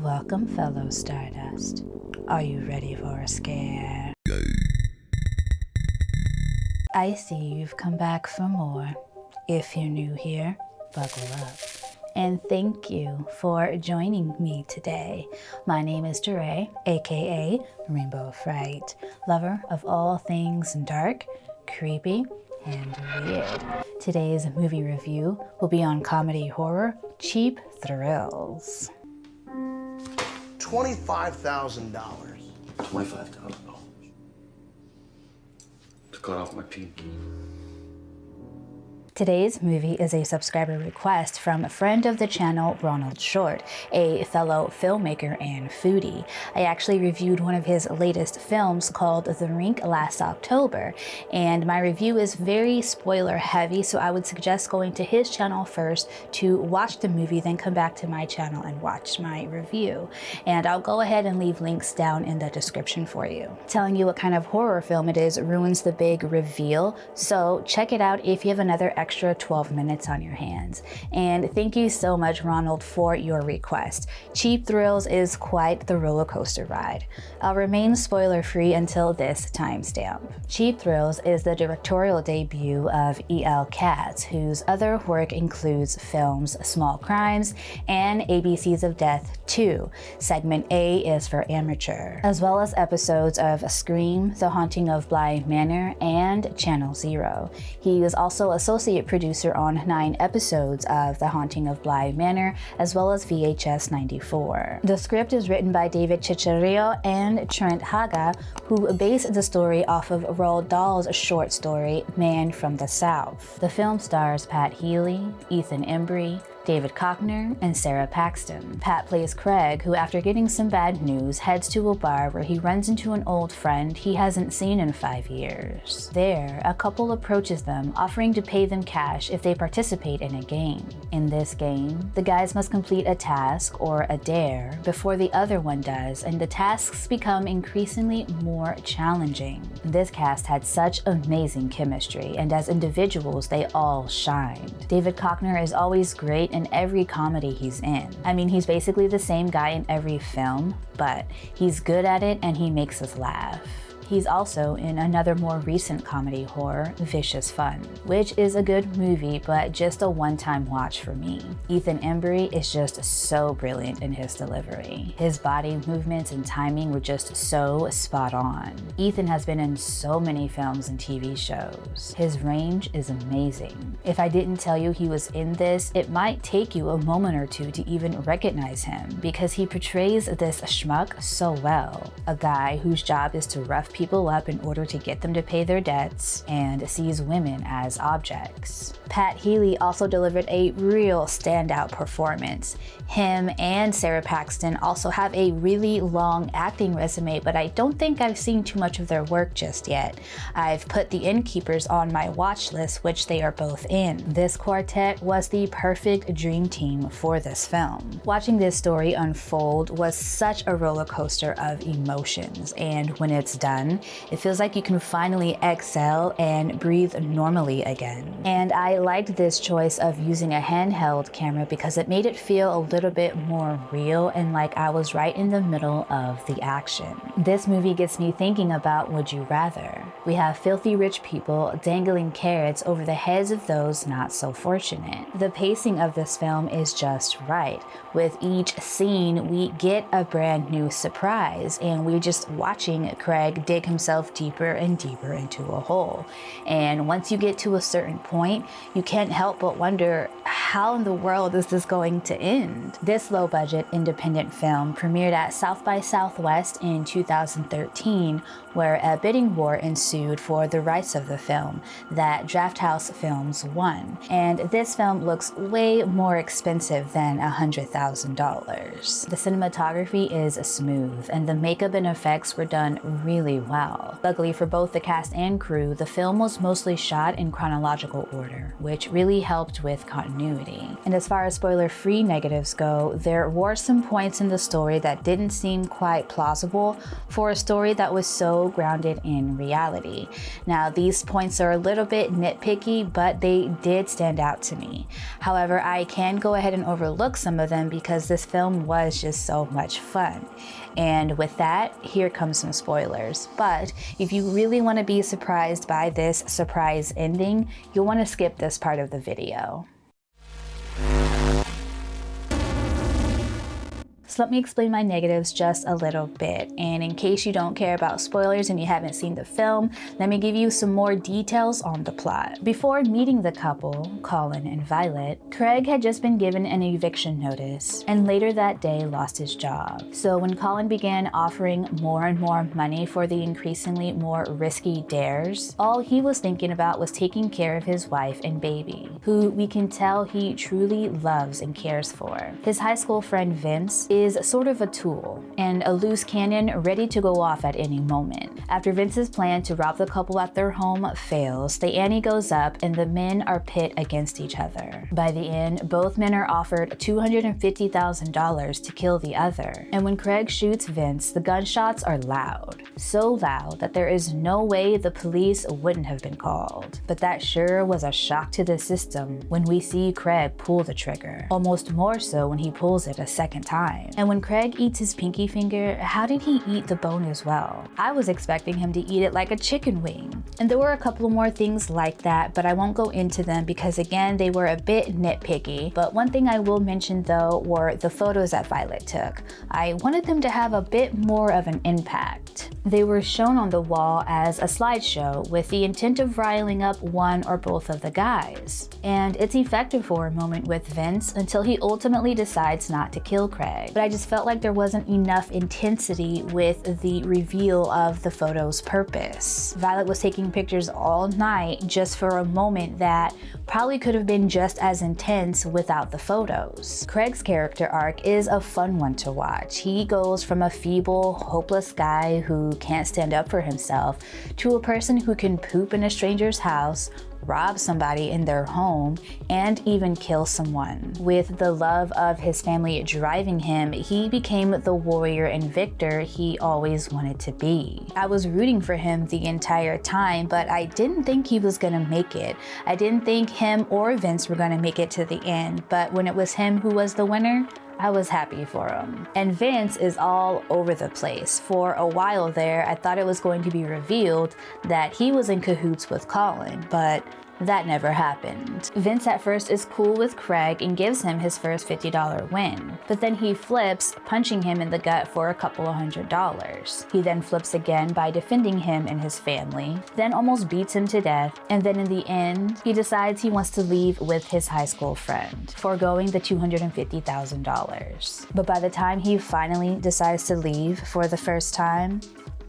Welcome, fellow Stardust. Are you ready for a scare? I see you've come back for more. If you're new here, buckle up. And thank you for joining me today. My name is DeRay, aka Rainbow Fright, lover of all things dark, creepy, and weird. Today's movie review will be on comedy horror Cheap Thrills. $25,000. $25,000 to cut off my pinky. Today's movie is a subscriber request from a friend of the channel, Ronald Short, a fellow filmmaker and foodie. I actually reviewed one of his latest films called The Rink last October, and my review is very spoiler heavy, so I would suggest going to his channel first to watch the movie, then come back to my channel and watch my review. And I'll go ahead and leave links down in the description for you. Telling you what kind of horror film it is ruins the big reveal, so check it out if you have another extra 12 minutes on your hands. And thank you so much, Ronald, for your request. Cheap Thrills is quite the roller coaster ride. I'll remain spoiler free until this timestamp. Cheap Thrills is the directorial debut of E.L. Katz, whose other work includes films Small Crimes and ABCs of Death 2. Segment A is for amateur, as well as episodes of Scream, The Haunting of Bly Manor, and Channel Zero. He is also associate producer on 9 episodes of The Haunting of Bly Manor, as well as VHS 94. The script is written by David Chicharrillo and Trent Haga, who based the story off of Roald Dahl's short story, Man from the South. The film stars Pat Healy, Ethan Embry, David Koechner, and Sarah Paxton. Pat plays Craig, who after getting some bad news heads to a bar where he runs into an old friend he hasn't seen in 5 years. There, a couple approaches them, offering to pay them cash if they participate in a game. In this game, the guys must complete a task, or a dare, before the other one does, and the tasks become increasingly more challenging. This cast had such amazing chemistry, and as individuals, they all shined. David Koechner is always great in every comedy he's in. I mean, he's basically the same guy in every film, but he's good at it and he makes us laugh. He's also in another more recent comedy horror, Vicious Fun, which is a good movie, but just a one-time watch for me. Ethan Embry is just so brilliant in his delivery. His body movements and timing were just so spot on. Ethan has been in so many films and TV shows. His range is amazing. If I didn't tell you he was in this, it might take you a moment or two to even recognize him, because he portrays this schmuck so well. A guy whose job is to rough people up in order to get them to pay their debts and sees women as objects. Pat Healy also delivered a real standout performance. Him and Sarah Paxton also have a really long acting resume, but I don't think I've seen too much of their work just yet. I've put The Innkeepers on my watch list, which they are both in. This quartet was the perfect dream team for this film. Watching this story unfold was such a roller coaster of emotions, and when it's done, it feels like you can finally exhale and breathe normally again. And I liked this choice of using a handheld camera because it made it feel a little bit more real and like I was right in the middle of the action. This movie gets me thinking about Would You Rather. We have filthy rich people dangling carrots over the heads of those not so fortunate. The pacing of this film is just right. With each scene, we get a brand new surprise, and we're just watching Craig dig himself deeper and deeper into a hole. And once you get to a certain point, you can't help but wonder, how in the world is this going to end? This low-budget independent film premiered at South by Southwest in 2013, where a bidding war ensued for the rights of the film that Drafthouse Films won. And this film looks way more expensive than $100,000. The cinematography is smooth, and the makeup and effects were done really well. Luckily for both the cast and crew, the film was mostly shot in chronological order, which really helped with continuity. And as far as spoiler-free negatives go, there were some points in the story that didn't seem quite plausible for a story that was so grounded in reality. Now, these points are a little bit nitpicky, but they did stand out to me. However, I can go ahead and overlook some of them because this film was just so much fun. And with that, here comes some spoilers. But if you really want to be surprised by this surprise ending, you'll want to skip this part of the video. So let me explain my negatives just a little bit. And in case you don't care about spoilers and you haven't seen the film, let me give you some more details on the plot. Before meeting the couple, Colin and Violet, Craig had just been given an eviction notice and later that day lost his job. So when Colin began offering more and more money for the increasingly more risky dares, all he was thinking about was taking care of his wife and baby, who we can tell he truly loves and cares for. His high school friend Vince is sort of a tool and a loose cannon ready to go off at any moment. After Vince's plan to rob the couple at their home fails, the ante goes up and the men are pit against each other. By the end, both men are offered $250,000 to kill the other. And when Craig shoots Vince, the gunshots are loud. So loud that there is no way the police wouldn't have been called. But that sure was a shock to the system when we see Craig pull the trigger. Almost more so when he pulls it a second time. And when Craig eats his pinky finger, how did he eat the bone as well? I was expecting him to eat it like a chicken wing. And there were a couple more things like that, but I won't go into them because again, they were a bit nitpicky. But one thing I will mention though were the photos that Violet took. I wanted them to have a bit more of an impact. They were shown on the wall as a slideshow with the intent of riling up one or both of the guys. And it's effective for a moment with Vince until he ultimately decides not to kill Craig. But I just felt like there wasn't enough intensity with the reveal of the photo's purpose. Violet was taking pictures all night just for a moment that probably could have been just as intense without the photos. Craig's character arc is a fun one to watch. He goes from a feeble, hopeless guy who can't stand up for himself to a person who can poop in a stranger's house, rob somebody in their home, and even kill someone. With the love of his family driving him, he became the warrior and victor he always wanted to be. I was rooting for him the entire time, but I didn't think he was gonna make it. I didn't think him or Vince were gonna make it to the end, but when it was him who was the winner, I was happy for him. And Vince is all over the place. For a while there, I thought it was going to be revealed that he was in cahoots with Colin, but that never happened. Vince at first is cool with Craig and gives him his first $50 win, but then he flips, punching him in the gut for a couple of $100. He then flips again by defending him and his family, then almost beats him to death, and then in the end, he decides he wants to leave with his high school friend, foregoing the $250,000. But by the time he finally decides to leave for the first time,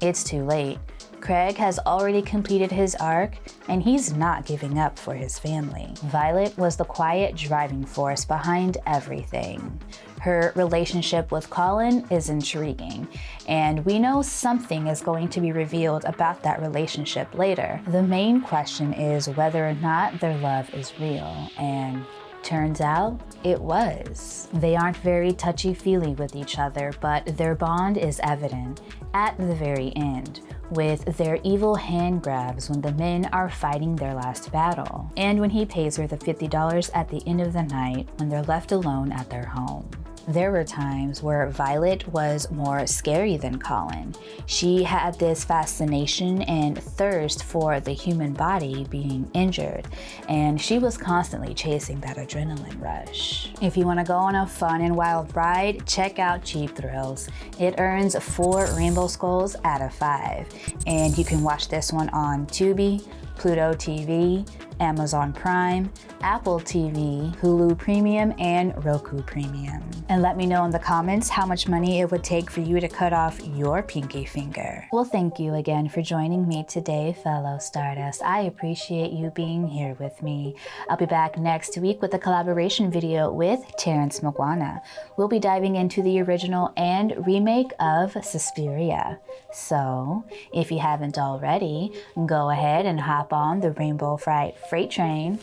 it's too late. Craig has already completed his arc, and he's not giving up for his family. Violet was the quiet driving force behind everything. Her relationship with Colin is intriguing, and we know something is going to be revealed about that relationship later. The main question is whether or not their love is real, and turns out it was. They aren't very touchy-feely with each other, but their bond is evident at the very end, with their evil hand grabs when the men are fighting their last battle, and when he pays her the $50 at the end of the night when they're left alone at their home. There were times where Violet was more scary than Colin. She had this fascination and thirst for the human body being injured, and she was constantly chasing that adrenaline rush. If you want to go on a fun and wild ride, check out Cheap Thrills. It earns 4 rainbow skulls out of 5, and you can watch this one on Tubi, Pluto TV, Amazon Prime, Apple TV, Hulu Premium, and Roku Premium. And let me know in the comments how much money it would take for you to cut off your pinky finger. Well, thank you again for joining me today, fellow Stardust. I appreciate you being here with me. I'll be back next week with a collaboration video with Terrence Mugwana. We'll be diving into the original and remake of Suspiria. So, if you haven't already, go ahead and hop on the Rainbow Fright Freight Train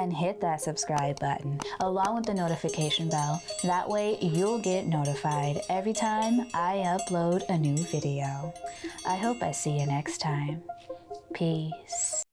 and hit that subscribe button along with the notification bell. That way you'll get notified every time I upload a new video. I hope I see you next time. Peace.